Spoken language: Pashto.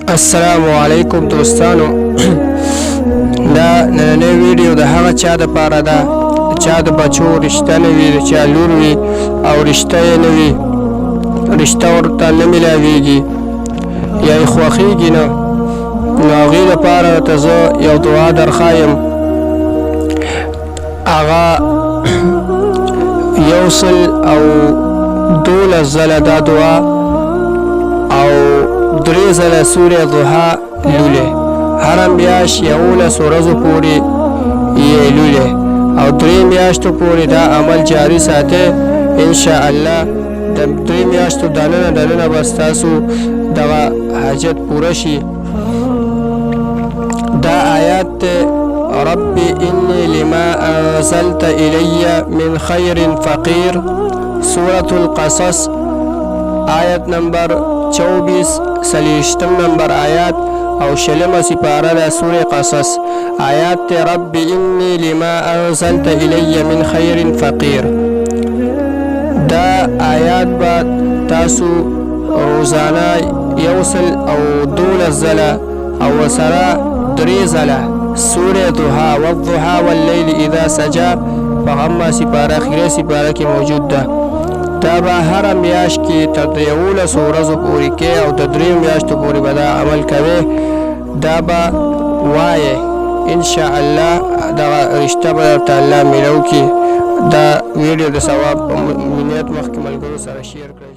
السلام علیکم دوستانو. دا نننۍ ویډیو د هغه چا دپاره ده چا د بچو رشته نه وي، د چا لور وي او رشته یې نه وي، رشته ورته نه میلاویږي یا یې خوښیږي نه، نو هغې دپاره ته زه یو دعا درښایم. هغه 112 ځله دا دعا او 3 ځله سورې ضحا لولې، هره میاشت 11 ورځو پورې یې لولې او 3 میاشتو پورې دا عمل جاري ساتئ. انشاءالله د 3 میاشتو دننه به ستاسو دغه حاجت پوره شي. دا آیات دی: رب انی لما انزلت الی من خیر فقیر، سورة القصص آیت نمبر 24 سلیشتم نمبر آیات او شلمه سپاره ده سوره قصص آیات ته رب انی لما انزلت الی من خیر فقیر. دا آیات با تاسو روزانه 112 ځله او سره 3 ځله سوره ضحا والضحا واللیل اذا سجا په غمه سپاره اخیره سپاره کې موجود ده. دا به هره میاشت کې تر 11 ورځو پورې کې او د 3 میاشتو پورې به دا عمل کوي. دا به وایې انشاءالله دغه رشته به درته الله میلو کړي. دا ویډیو د ثواب په نیت مخکې ملګرو سره شیر کړئ.